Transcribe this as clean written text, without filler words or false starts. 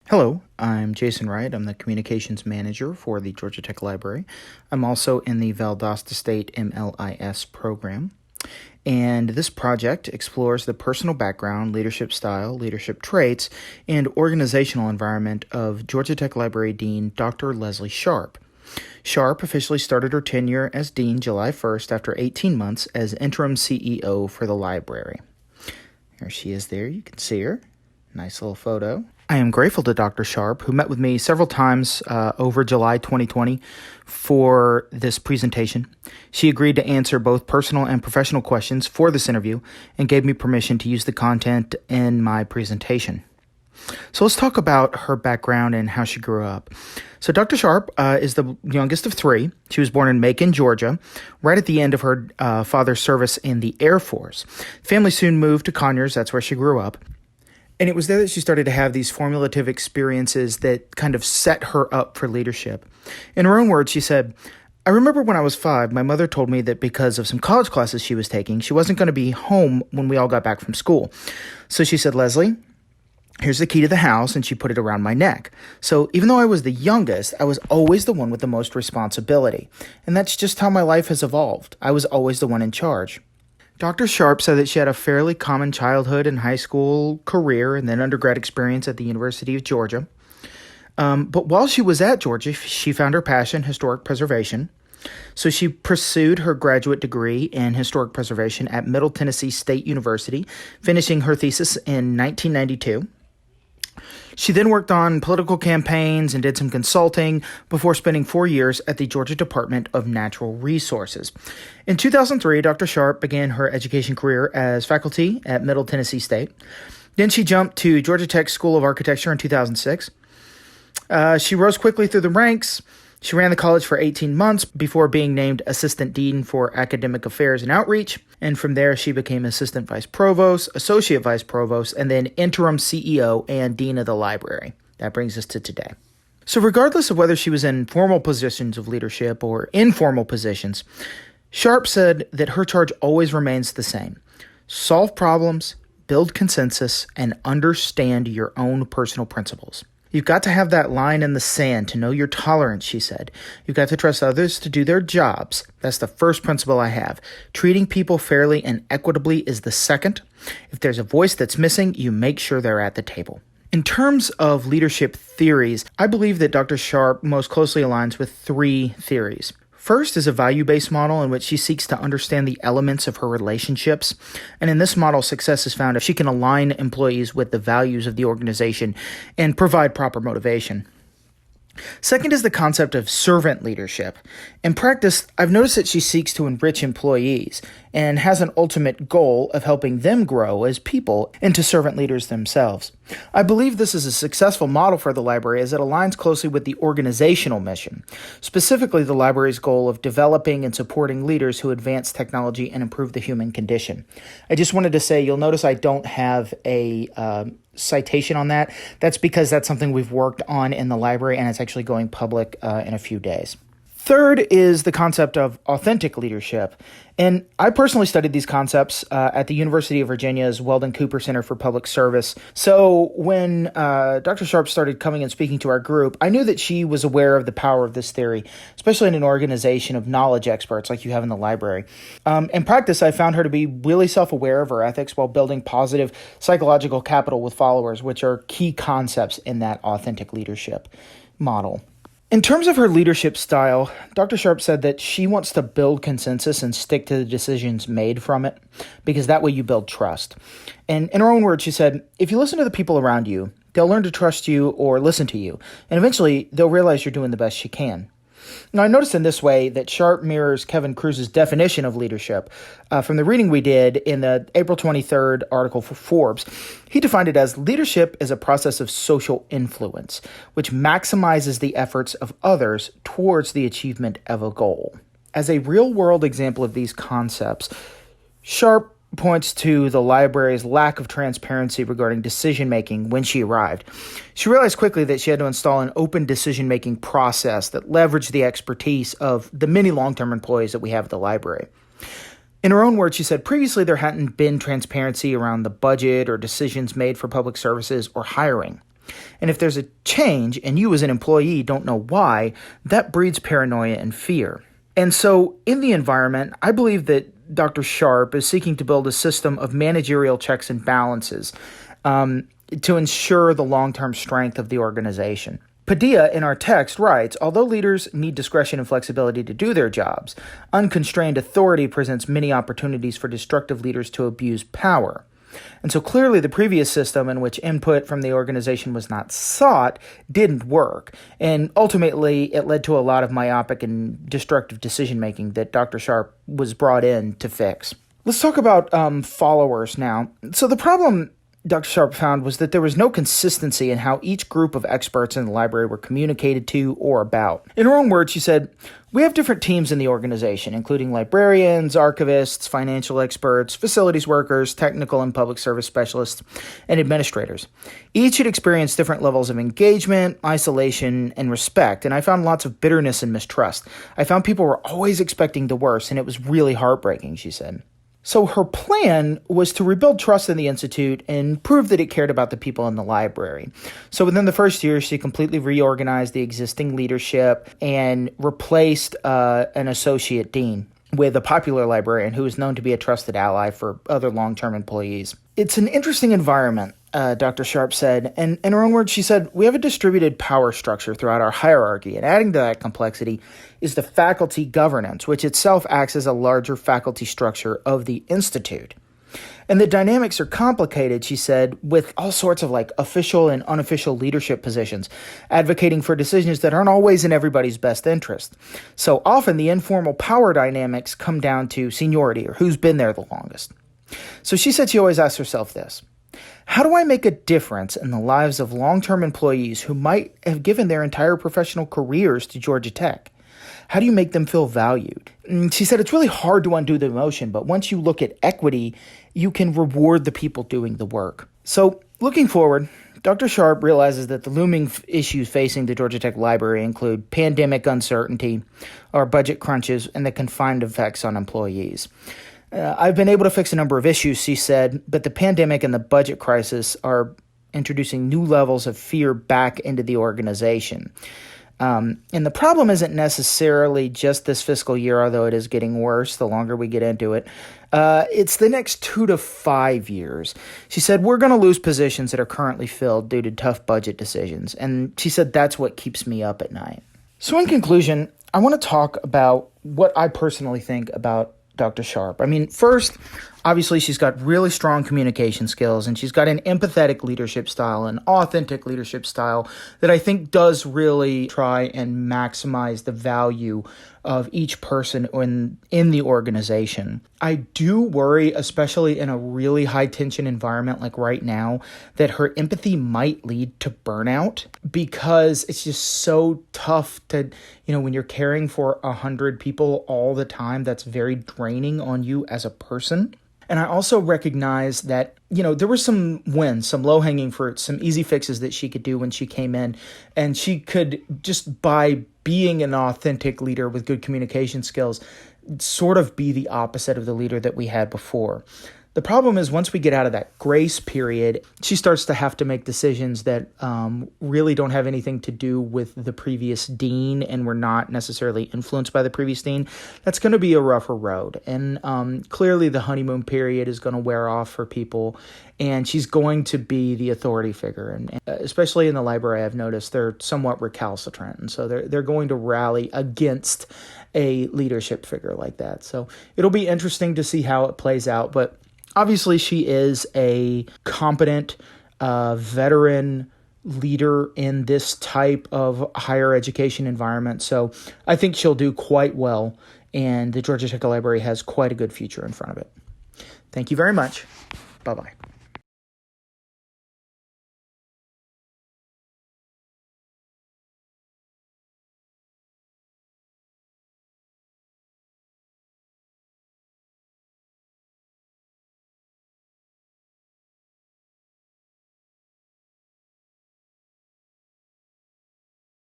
Hello, I'm Jason Wright. I'm the communications manager for the Georgia Tech Library. I'm also in the Valdosta State MLIS program. And this project explores the personal background, leadership style, leadership traits, and organizational environment of Georgia Tech Library Dean Dr. Leslie Sharp. Sharp officially started her tenure as Dean July 1st after 18 months as interim CEO for the library. There she is there. You can see her. Nice little photo. I am grateful to Dr. Sharp, who met with me several times over July 2020 for this presentation. She agreed to answer both personal and professional questions for this interview and gave me permission to use the content in my presentation. So let's talk about her background and how she grew up. So Dr. Sharp is the youngest of three. She was born in Macon, Georgia, right at the end of her father's service in the Air Force. Family soon moved to Conyers. That's where she grew up. And it was there that she started to have these formative experiences that kind of set her up for leadership. In her own words, she said, "I remember when I was 5, my mother told me that because of some college classes she was taking, she wasn't going to be home when we all got back from school. So she said, 'Leslie, here's the key to the house,' and she put it around my neck. So even though I was the youngest, I was always the one with the most responsibility. And that's just how my life has evolved. I was always the one in charge." Dr. Sharp said that she had a fairly common childhood and high school career and then undergrad experience at the University of Georgia. But while she was at Georgia, she found her passion, historic preservation. So she pursued her graduate degree in historic preservation at Middle Tennessee State University, finishing her thesis in 1992. She then worked on political campaigns and did some consulting before spending 4 years at the Georgia Department of Natural Resources. In 2003, Dr. Sharp began her education career as faculty at Middle Tennessee State. Then she jumped to Georgia Tech School of Architecture in 2006. She rose quickly through the ranks. She ran the college for 18 months before being named Assistant Dean for Academic Affairs and Outreach. And from there, she became Assistant Vice Provost, Associate Vice Provost, and then Interim CEO and Dean of the Library. That brings us to today. So regardless of whether she was in formal positions of leadership or informal positions, Sharp said that her charge always remains the same: solve problems, build consensus, and understand your own personal principles. You've got to have that line in the sand to know your tolerance, she said. You've got to trust others to do their jobs. That's the first principle I have. Treating people fairly and equitably is the second. If there's a voice that's missing, you make sure they're at the table. In terms of leadership theories, I believe that Dr. Sharp most closely aligns with 3 theories. First is a value-based model in which she seeks to understand the elements of her relationships. And in this model, success is found if she can align employees with the values of the organization and provide proper motivation. Second is the concept of servant leadership. In practice, I've noticed that she seeks to enrich employees and has an ultimate goal of helping them grow as people into servant leaders themselves. I believe this is a successful model for the library as it aligns closely with the organizational mission, specifically the library's goal of developing and supporting leaders who advance technology and improve the human condition. I just wanted to say, you'll notice I don't have a citation on that. That's because that's something we've worked on in the library, and it's actually going public in a few days. Third is the concept of authentic leadership. And I personally studied these concepts at the University of Virginia's Weldon Cooper Center for Public Service. So when Dr. Sharp started coming and speaking to our group, I knew that she was aware of the power of this theory, especially in an organization of knowledge experts like you have in the library. In practice, I found her to be really self-aware of her ethics while building positive psychological capital with followers, which are key concepts in that authentic leadership model. In terms of her leadership style, Dr. Sharp said that she wants to build consensus and stick to the decisions made from it, because that way you build trust. And in her own words, she said, if you listen to the people around you, they'll learn to trust you or listen to you, and eventually they'll realize you're doing the best you can. Now, I noticed in this way that Sharp mirrors Kevin Kruse's definition of leadership from the reading we did in the April 23rd article for Forbes. He defined it as leadership is a process of social influence, which maximizes the efforts of others towards the achievement of a goal. As a real-world example of these concepts, Sharp points to the library's lack of transparency regarding decision-making when she arrived. She realized quickly that she had to install an open decision-making process that leveraged the expertise of the many long-term employees that we have at the library. In her own words, she said, previously there hadn't been transparency around the budget or decisions made for public services or hiring. And if there's a change and you as an employee don't know why, that breeds paranoia and fear. And so in the environment, I believe that Dr. Sharp is seeking to build a system of managerial checks and balances to ensure the long-term strength of the organization. Padilla in our text writes, although leaders need discretion and flexibility to do their jobs, unconstrained authority presents many opportunities for destructive leaders to abuse power. And so clearly the previous system in which input from the organization was not sought didn't work. And ultimately, it led to a lot of myopic and destructive decision-making that Dr. Sharp was brought in to fix. Let's talk about followers now. So the problem Dr. Sharp found was that there was no consistency in how each group of experts in the library were communicated to or about. In her own words, she said, we have different teams in the organization, including librarians, archivists, financial experts, facilities workers, technical and public service specialists, and administrators. Each had experienced different levels of engagement, isolation, and respect, and I found lots of bitterness and mistrust. I found people were always expecting the worst, and it was really heartbreaking, she said. So her plan was to rebuild trust in the Institute and prove that it cared about the people in the library. So within the first year, she completely reorganized the existing leadership and replaced an associate dean with a popular librarian who is known to be a trusted ally for other long-term employees. It's an interesting environment, Dr. Sharp said, and in her own words, she said, we have a distributed power structure throughout our hierarchy, and adding to that complexity is the faculty governance, which itself acts as a larger faculty structure of the Institute. And the dynamics are complicated, she said, with all sorts of official and unofficial leadership positions, advocating for decisions that aren't always in everybody's best interest. So often the informal power dynamics come down to seniority or who's been there the longest. So she said she always asks herself this: how do I make a difference in the lives of long-term employees who might have given their entire professional careers to Georgia Tech? How do you make them feel valued? And she said it's really hard to undo the emotion, but once you look at equity, you can reward the people doing the work. So looking forward, Dr. Sharp realizes that the looming issues facing the Georgia Tech Library include pandemic uncertainty, or budget crunches, and the confined effects on employees. I've been able to fix a number of issues, she said, but the pandemic and the budget crisis are introducing new levels of fear back into the organization. And the problem isn't necessarily just this fiscal year, although it is getting worse the longer we get into it. It's the next 2 to 5 years. She said, we're going to lose positions that are currently filled due to tough budget decisions. And she said, that's what keeps me up at night. So in conclusion, I want to talk about what I personally think about Dr. Sharp. I mean, first, obviously, she's got really strong communication skills, and she's got an empathetic leadership style, an authentic leadership style that I think does really try and maximize the value of each person in the organization. I do worry, especially in a really high-tension environment like right now, that her empathy might lead to burnout because it's just so tough to, when you're caring for 100 people all the time, that's very draining on you as a person. And I also recognize that, there were some wins, some low-hanging fruit, some easy fixes that she could do when she came in. And she could, just by being an authentic leader with good communication skills, sort of be the opposite of the leader that we had before. The problem is once we get out of that grace period, she starts to have to make decisions that really don't have anything to do with the previous dean and were not necessarily influenced by the previous dean. That's going to be a rougher road. And clearly the honeymoon period is going to wear off for people, and she's going to be the authority figure. And especially in the library, I've noticed they're somewhat recalcitrant. And so they're going to rally against a leadership figure like that. So it'll be interesting to see how it plays out. But obviously, she is a competent veteran leader in this type of higher education environment. So I think she'll do quite well, and the Georgia Tech Library has quite a good future in front of it. Thank you very much. Bye-bye.